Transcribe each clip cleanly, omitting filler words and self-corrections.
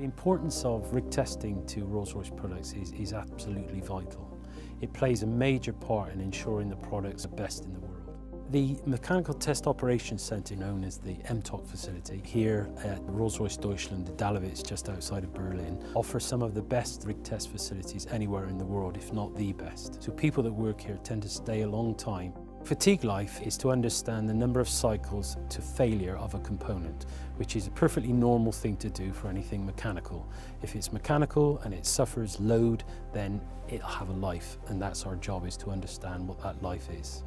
The importance of rig testing to Rolls-Royce products is absolutely vital. It plays a major part in ensuring the products are best in the world. The Mechanical Test Operations Centre, known as the MTOC facility, here at Rolls-Royce Deutschland, the Dahlewitz just outside of Berlin, offers some of the best rig test facilities anywhere in the world, if not the best. So people that work here tend to stay a long time. Fatigue life is to understand the number of cycles to failure of a component, which is a perfectly normal thing to do for anything mechanical. If it's mechanical and it suffers load, then it'll have a life, and that's our job, is to understand what that life is.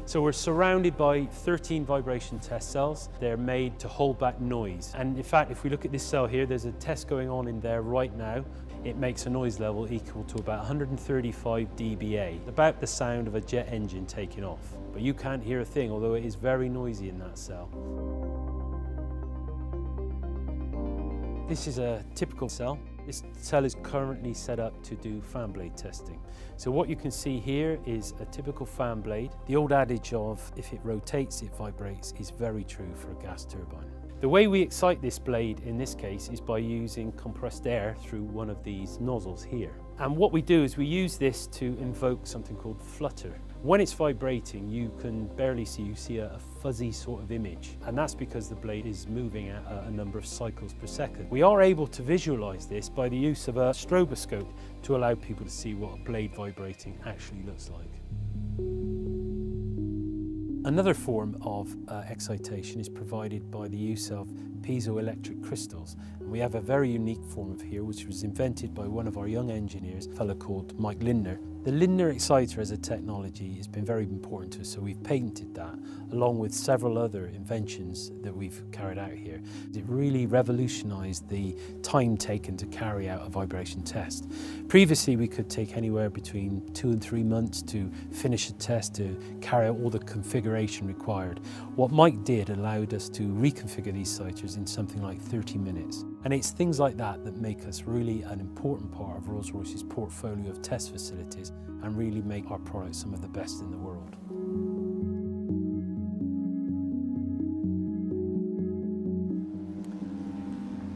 So we're surrounded by 13 vibration test cells. They're made to hold back noise. And in fact, if we look at this cell here, there's a test going on in there right now. It makes a noise level equal to about 135 dBA, about the sound of a jet engine taking off. But you can't hear a thing, although it is very noisy in that cell. This is a typical cell. This cell is currently set up to do fan blade testing. So what you can see here is a typical fan blade. The old adage of if it rotates, it vibrates is very true for a gas turbine. The way we excite this blade in this case is by using compressed air through one of these nozzles here. And what we do is we use this to invoke something called flutter. When it's vibrating, you can barely see, you see a fuzzy sort of image, and that's because the blade is moving at a number of cycles per second. We are able to visualize this by the use of a stroboscope to allow people to see what a blade vibrating actually looks like. Another form of excitation is provided by the use of piezoelectric crystals. And we have a very unique form of here, which was invented by one of our young engineers, a fellow called Mike Lindner. The Lindner exciter as a technology has been very important to us, so we've patented that, along with several other inventions that we've carried out here. It really revolutionized the time taken to carry out a vibration test. Previously, we could take anywhere between 2 and 3 months to finish a test, to carry out all the configuration required. What Mike did allowed us to reconfigure these exciters in something like 30 minutes. And it's things like that that make us really an important part of Rolls-Royce's portfolio of test facilities and really make our products some of the best in the world.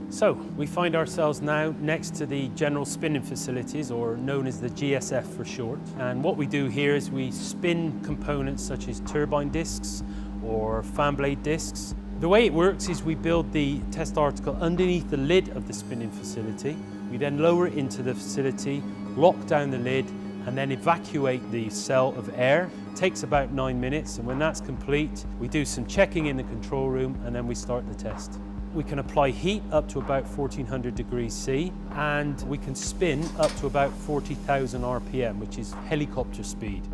So we find ourselves now next to the general spinning facilities, or known as the GSF for short. And what we do here is we spin components such as turbine discs or fan blade discs. The way it works is we build the test article underneath the lid of the spinning facility. We then lower it into the facility, lock down the lid, and then evacuate the cell of air. It takes about 9 minutes, and when that's complete, we do some checking in the control room, and then we start the test. We can apply heat up to about 1400 degrees C, and we can spin up to about 40,000 RPM, which is helicopter speed.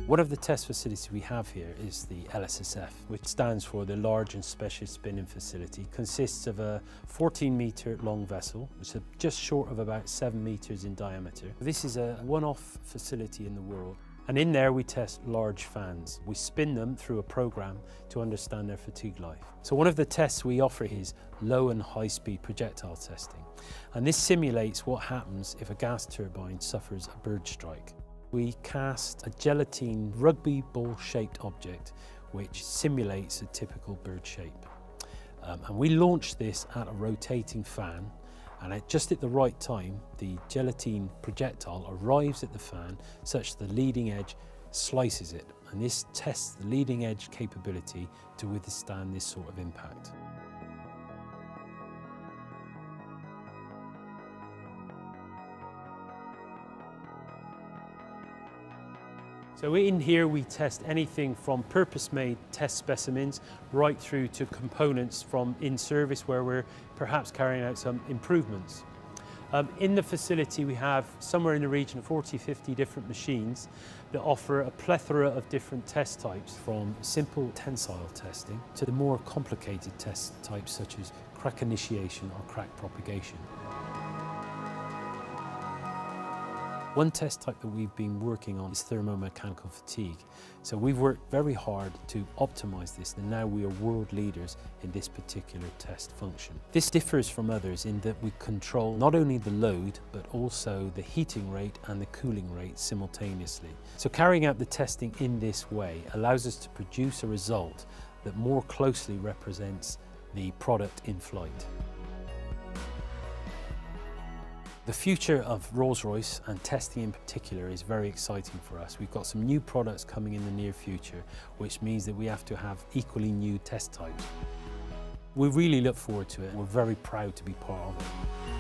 One of the test facilities we have here is the LSSF, which stands for the Large and Special Spinning Facility. It consists of a 14-metre long vessel, which is just short of about 7 metres in diameter. This is a one-off facility in the world. And in there we test large fans. We spin them through a program to understand their fatigue life. So one of the tests we offer is low and high speed projectile testing. And this simulates what happens if a gas turbine suffers a bird strike. We cast a gelatine rugby ball shaped object which simulates a typical bird shape. And we launch this at a rotating fan, and just at the right time the gelatine projectile arrives at the fan such that the leading edge slices it, and this tests the leading edge capability to withstand this sort of impact. So in here we test anything from purpose-made test specimens right through to components from in service where we're perhaps carrying out some improvements. In the facility we have somewhere in the region of 40-50 different machines that offer a plethora of different test types, from simple tensile testing to the more complicated test types such as crack initiation or crack propagation. One test type that we've been working on is thermomechanical fatigue. So we've worked very hard to optimize this, and now we are world leaders in this particular test function. This differs from others in that we control not only the load, but also the heating rate and the cooling rate simultaneously. So carrying out the testing in this way allows us to produce a result that more closely represents the product in flight. The future of Rolls-Royce, and testing in particular, is very exciting for us. We've got some new products coming in the near future, which means that we have to have equally new test types. We really look forward to it. We're very proud to be part of it.